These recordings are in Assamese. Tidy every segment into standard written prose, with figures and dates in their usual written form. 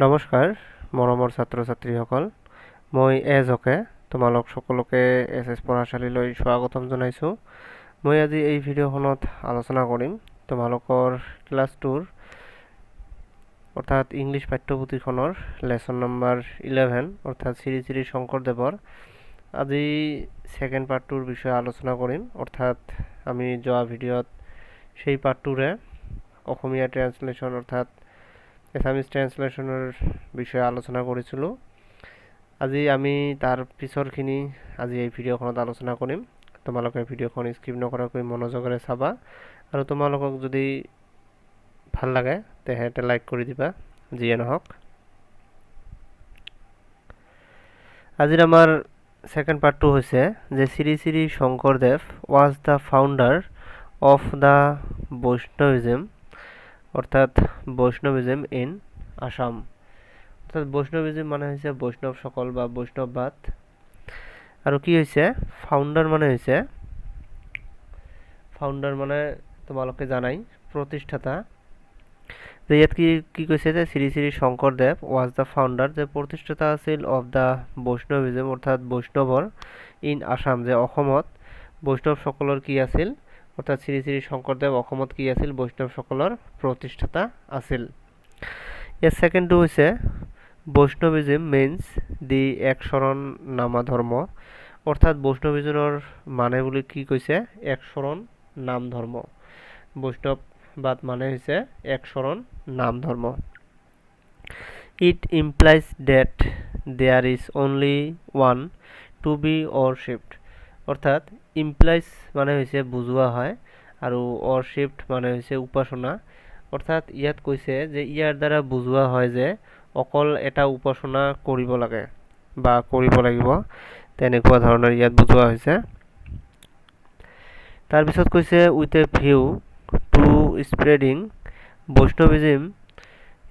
নমস্কাৰ মৰমৰ ছাত্ৰ ছাত্ৰীসকল মই হোকে তোমালোক সকলোকে এছ পঢ়াশালীলৈ স্বাগতম জনাইছোঁ। মই আজি এই ভিডিঅ'খনত আলোচনা কৰিম তোমালোকৰ ক্লাছ 2ৰ অৰ্থাৎ ইংলিছ পাঠ্যপুথিখনৰ লেসন নম্বৰ 11 অৰ্থাৎ শ্ৰী শ্ৰী শংকৰদেৱৰ আজি সেকেন্ড পাৰ্টটোৰ বিষয়ে আলোচনা কৰিম। অৰ্থাৎ আমি যোৱা ভিডিঅ'ত সেই পাৰ্টটোৰে অসমীয়া ট্ৰান্সলেশ্যন অৰ্থাৎ এছামিজ ট্ৰান্সলেশ্যনৰ বিষয়ে আলোচনা কৰিছিলোঁ। আজি আমি তাৰ পিছৰখিনি আজি এই ভিডিঅ'খনত আলোচনা কৰিম। তোমালোকে ভিডিঅ'খন স্কিপ নকৰাকৈ মনোযোগেৰে চাবা আৰু তোমালোকক যদি ভাল লাগে তেহেতে লাইক কৰি দিবা যিয়ে নহওক। আজিৰ আমাৰ সেকেন্ড পাৰ্টটো হৈছে যে Shri Shri Sankardev was the founder of the Vaishnavism অৰ্থাৎ বৈষ্ণৱিজম ইন আসাম। অৰ্থাৎ বৈষ্ণৱিজম মানে হৈছে বৈষ্ণৱ সকল বা বৈষ্ণৱবাদ আৰু কি হৈছে ফাউন্ডাৰ মানে তোমালোকে জানাই প্ৰতিষ্ঠাতা। যে ইয়াত কি কৈছে যে শ্ৰী শ্ৰী শংকৰদেৱ ওয়াজ দ্য ফাউন্ডাৰ যে প্ৰতিষ্ঠাতা আছিল অফ দ্য বৈষ্ণৱিজম অৰ্থাৎ বৈষ্ণৱৰ ইন আসাম যে অসমত বৈষ্ণৱ সকলৰ কি আছিল অৰ্থাৎ শ্ৰী শ্ৰী শংকৰদেব অসমত কি আছিল বৈষ্ণৱ সকলৰ প্ৰতিষ্ঠাতা আছিল। ইয়াৰ সেকেন্ডটো হৈছে বৈষ্ণৱিজম মিন্স দি এক শৰণ নামা ধৰ্ম অৰ্থাৎ বৈষ্ণৱিজমৰ মানে বুলি কি কৈছে এক শৰণ নাম ধৰ্ম। বৈষ্ণৱবাদ মানে হৈছে এক Sharan Naam Dharma. It implies that there is only one to be worshipped অৰ্থাৎ ইমপ্লাইজ মানে হৈছে বুজোৱা হয় আৰু অৰশিপড মানে হৈছে উপাসনা। অৰ্থাৎ ইয়াত কৈছে যে ইয়াৰ দ্বাৰা বুজোৱা হয় যে অকল এটা উপাসনা কৰিব লাগে বা কৰিব লাগিব তেনেকুৱা ধৰণৰ ইয়াত বুজোৱা হৈছে। তাৰপিছত কৈছে with a view to spreading Vaishnavism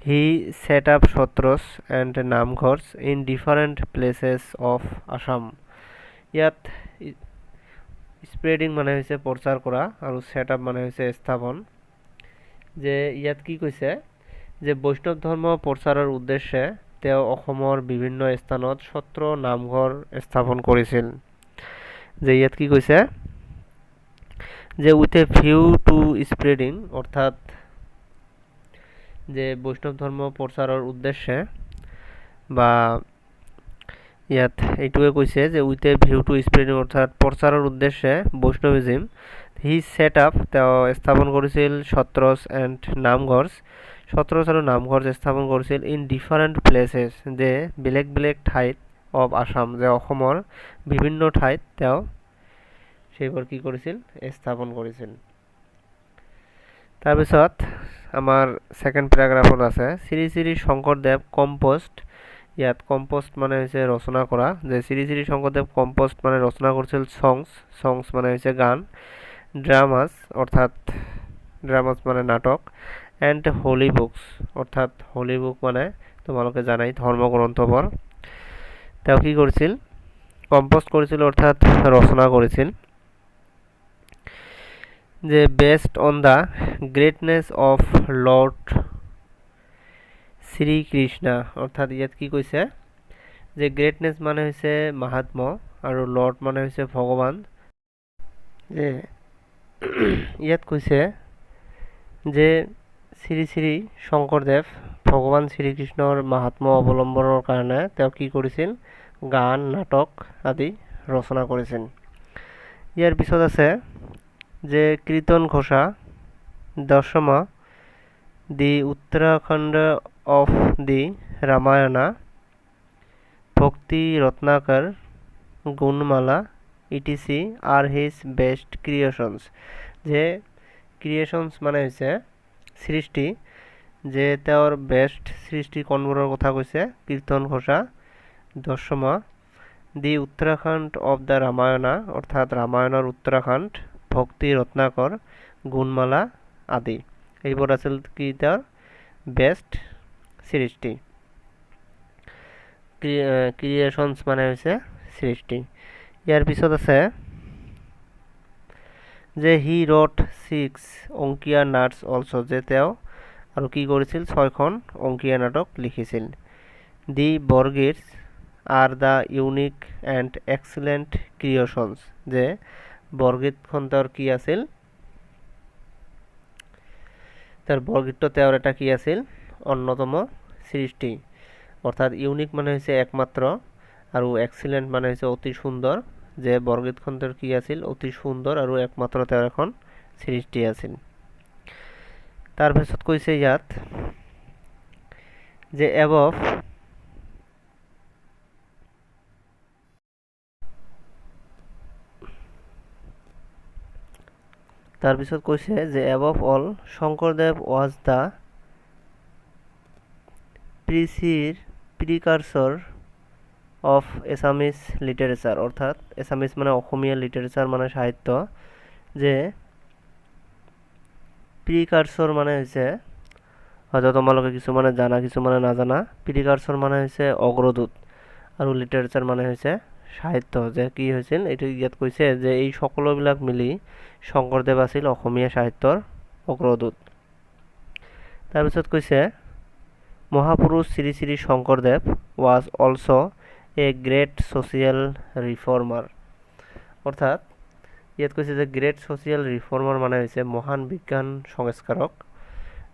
he set up sattras and namghars in different places of Assam. ইয়াত স্প্ৰেডিং মানে হৈছে প্ৰচাৰ কৰা আৰু সেট আপ মানে হৈছে স্থাপন। যে ইয়াত কি কৈছে যে বৈষ্ণৱ ধৰ্ম প্ৰচাৰৰ উদ্দেশ্যে তেওঁ অসমৰ বিভিন্ন স্থানত সত্ৰ নামঘৰ স্থাপন কৰিছিল। যে ইয়াত কি কৈছে যে with a view to spreading অৰ্থাৎ যে বৈষ্ণৱ ধৰ্ম প্ৰচাৰৰ উদ্দেশ্যে বা ইয়াত এইটোৱে কৈছে যে with a view to spreading অৰ্থাৎ প্ৰচাৰৰ উদ্দেশ্যে বৈষ্ণৱিজম হি সেট আপ তেওঁ স্থাপন কৰিছিল সত্ৰস এণ্ড নামঘৰছ সত্ৰস আৰু নামঘৰ স্থাপন কৰিছিল ইন ডিফাৰেণ্ট প্লেচেছ যে বেলেগ বেলেগ ঠাইত অফ আসাম যে অসমৰ বিভিন্ন ঠাইত তেওঁ সেইবোৰ কি কৰিছিল স্থাপন কৰিছিল। তাৰপিছত আমাৰ সেকেন্ড পেৰাগ্ৰাফত আছে শ্ৰী শ্ৰী শংকৰদেৱ কম্পোষ্ট। ইয়াত কম্পোষ্ট মানে হৈছে ৰচনা কৰা। যে শ্ৰী শ্ৰী শংকৰদেৱ কম্পোষ্ট মানে ৰচনা কৰিছিল সংস মানে হৈছে গান, ড্ৰামাছ অৰ্থাৎ ড্ৰামাছ মানে নাটক, এণ্ড হোলি বুকছ অৰ্থাৎ হোলি বুক মানে তোমালোকে জানাই ধৰ্মগ্ৰন্থবোৰ তেওঁ কি কৰিছিল কম্পোষ্ট কৰিছিল অৰ্থাৎ ৰচনা কৰিছিল। যে based on the greatness of lord Shri Krishna অৰ্থাৎ ইয়াত কি কৈছে যে গ্ৰেটনেছ মানে হৈছে মাহাত্ম আৰু লৰ্ড মানে হৈছে ভগৱান। যে ইয়াত কৈছে যে শ্ৰী শ্ৰী শংকৰদেৱ ভগৱান শ্ৰীকৃষ্ণৰ মাহাত্ম অৱলম্বনৰ কাৰণে তেওঁ কি কৰিছিল গান নাটক আদি ৰচনা কৰিছিল। ইয়াৰ পিছত আছে যে কীৰ্তন ঘোষা দশমা দি Uttarakhand of the Ramayana Bhakti Ratnakar Gunamala etc are his best creations. যে ক্ৰিয়েশনস মানে হৈছে সৃষ্টি যে তেওঁৰ বেস্ট সৃষ্টি কোনবোৰৰ কথা কৈছে কীৰ্তন ঘোষা দশমা দি উত্তৰাখণ্ড অফ দ্য ৰামায়ণা অৰ্থাৎ ৰামায়ণৰ উত্তৰাখণ্ড ভক্তি ৰত্নাকৰ গুণমালা আদি এইবোৰ আছিল কি তেওঁৰ বেস্ট সৃষ্টি। ক্ৰিয়েশনস মানে হৈছে সৃষ্টি। ইয়াৰ পিছত আছে যে he wrote 6 Ankiya nats also যে তেওঁ আৰু কি কৰিছিল 6খন অংকীয়া নাটক লিখিছিল the borgeets are the unique and excellent creations যে বৰগীতখন তেওঁৰ কি আছিল তাৰ বৰগীতটো তেওঁৰ এটা কি আছিল অন্যতম সৃষ্টি অৰ্থাৎ ইউনিক মানে হৈছে একমাত্ৰ আৰু এক্সিলেণ্ট মানে হৈছে অতি সুন্দৰ যে বৰগীতখন তেওঁৰ কি আছিল অতি সুন্দৰ আৰু একমাত্ৰ তেওঁৰ এখন সৃষ্টি আছিল তাৰপিছত কৈছে ইয়াত যে এবভ তাৰপিছত কৈছে যে above all Sankardev was the precursor of Assamese literature অৰ্থাৎ এছামিজ মানে অসমীয়া লিটাৰেচাৰ মানে সাহিত্য যে প্ৰিকাৰছৰ মানে হৈছে হয়তো তোমালোকে কিছুমানে জানা কিছুমানে নাজানা প্ৰিকাৰছৰ মানে হৈছে অগ্ৰদূত আৰু লিটাৰেচাৰ মানে হৈছে সাহিত্য যে কি হৈছিল এইটো ইয়াত কৈছে যে এই সকলোবিলাক মিলি শংকৰদেৱ আছিল অসমীয়া সাহিত্যৰ অগ্ৰদূত তাৰপিছত কৈছে মহাপুৰুষ Shri Shri Sankardev was also' A great social ৰিফৰ্মাৰ অৰ্থাৎ ইয়াত কৈছে যে গ্ৰেট ছ'চিয়েল ৰিফৰ্মাৰ মানে হৈছে মহান বিজ্ঞান সংস্কাৰক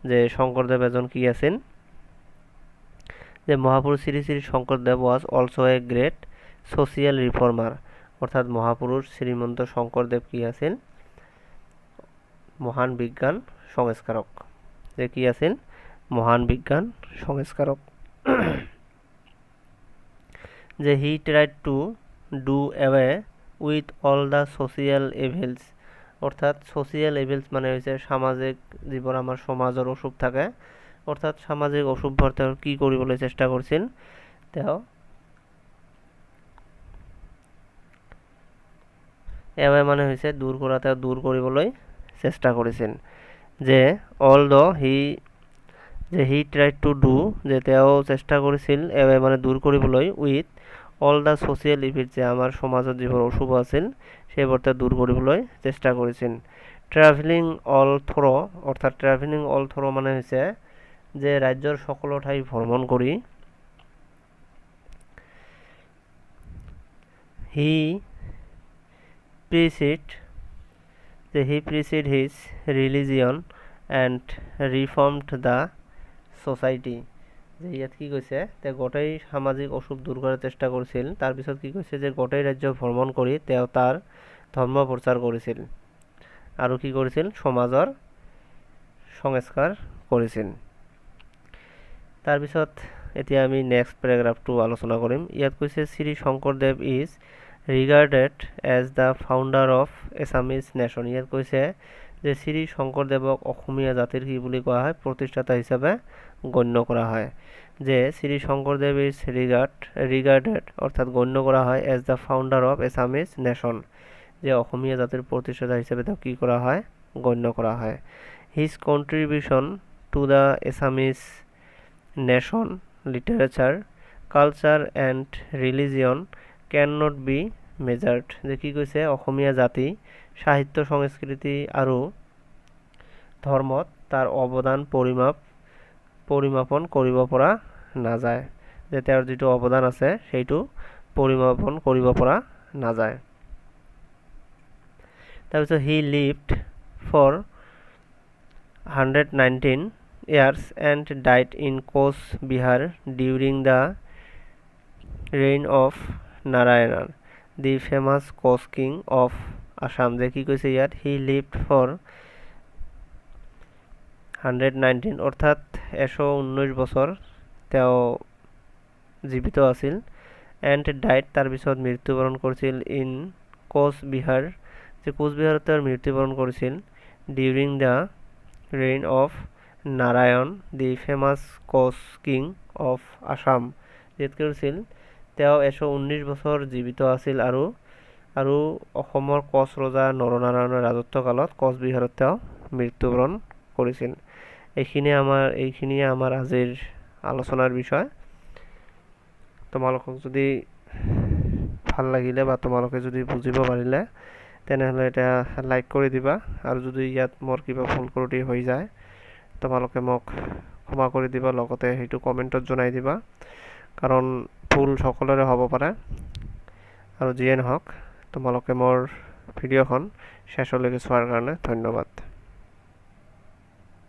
যে শংকৰদেৱ এজন কি আছিল যে মহাপুৰুষ Shri Shri Sankardev was also' A great social ৰিফৰ্মাৰ অৰ্থাৎ মহাপুৰুষ শ্ৰীমন্ত শংকৰদেৱ কি আছিল মহান বিজ্ঞান সংস্কাৰক যে কি আছিল মহান বিজ্ঞান সংস্কাৰক যে he tried to do away with all the social evils অৰ্থাৎ ছ'চিয়েল ইভিলছ মানে হৈছে সামাজিক যিবোৰ আমাৰ সমাজৰ অশুভ থাকে অৰ্থাৎ সামাজিক অশুভৰ তেওঁ কি কৰিবলৈ চেষ্টা কৰিছিল তেওঁ এৱে মানে হৈছে দূৰ কৰা তেওঁ দূৰ কৰিবলৈ চেষ্টা কৰিছিল যে all the he tried to do যে তেওঁ চেষ্টা কৰিছিল এৱে মানে দূৰ কৰিবলৈ with all the social evils যে আমাৰ সমাজত যিবোৰ অশুভ আছিল সেইবোৰ তেওঁ দূৰ কৰিবলৈ চেষ্টা কৰিছিল ট্ৰেভেলিং অল থ্ৰ অৰ্থাৎ ট্ৰেভেলিং অল থ্ৰ মানে হৈছে যে ৰাজ্যৰ সকলো ঠাই ভ্ৰমণ কৰি হি preached his religion and reformed the society যে ইয়াত কি কৈছে তেওঁ গোটেই সামাজিক অশুভ দূৰ কৰাৰ চেষ্টা কৰিছিল তাৰপিছত কি কৈছে যে গোটেই ৰাজ্য ভ্ৰমণ কৰি তেওঁ তাৰ ধৰ্ম প্ৰচাৰ কৰিছিল আৰু কি কৰিছিল সমাজৰ সংস্কাৰ কৰিছিল তাৰপিছত এতিয়া আমি নেক্সট পেৰাগ্ৰাফটো আলোচনা কৰিম ইয়াত কৈছে Shri Sankardev is regarded as the founder of Assamese nation ইয়াত কৈছে যে শ্ৰী শংকৰদেৱক অসমীয়া জাতিৰ কি বুলি কোৱা হয় প্ৰতিষ্ঠাতা হিচাপে গণ্য কৰা হয় যে শ্ৰী শংকৰদেৱ ইজ ৰিগাৰ্ডেড অৰ্থাৎ গণ্য কৰা হয় as the founder of Assamese nation যে অসমীয়া জাতিৰ প্ৰতিষ্ঠাতা হিচাপে তেওঁক কি কৰা হয় গণ্য কৰা হয় his contribution to the Assamese nation literature culture and religion can not be measured যে কি কৈছে অসমীয়া জাতি সাহিত্য সংস্কৃতি আৰু ধৰ্মত তাৰ অৱদান পৰিমাপন কৰিব পৰা নাযায় যে তেওঁৰ যিটো অৱদান আছে সেইটো পৰিমাপন কৰিব পৰা নাযায় তাৰপিছত he lived for 119 years and died in Cooch Behar during the reign of Narayana the famous Koch king of Assam যে কি কৈছে ইয়াত হি লিভড ফৰ 119 অৰ্থাৎ 119 বছৰ তেওঁ জীৱিত আছিল এণ্ড ডাইড তাৰপিছত মৃত্যুবৰণ কৰিছিল ইন কোচ বিহাৰ যে কোচবিহাৰত তেওঁৰ মৃত্যুবৰণ কৰিছিল during the reign of Narayan the famous Koch king of Assam যিত কৰিছিল তেওঁ 119 বছৰ জীৱিত আছিল আৰু অসমৰ কোচ ৰজা নৰনাৰায়ণৰ ৰাজত্ব কালত কোচবিহাৰত তেওঁ মৃত্যুবৰণ কৰিছিল এইখিনিয়ে আমাৰ আজিৰ আলোচনাৰ বিষয় তোমালোকক যদি ভাল লাগিলে বা তোমালোকে যদি বুজিব পাৰিলে তেনেহ'লে এটা লাইক কৰি দিবা আৰু যদি ইয়াত মোৰ কিবা ভুল ত্ৰুটি হৈ যায় তোমালোকে মোক ক্ষমা কৰি দিবা, লগতে সেইটো কমেণ্টত জনাই দিবা, কাৰণ ভুল সকলোৰে হ'ব পাৰে। আৰু যিয়ে নহওক, তোমালোকে মোৰ ভিডিঅ'খন শেষলৈকে চোৱাৰ কাৰণে ধন্যবাদ।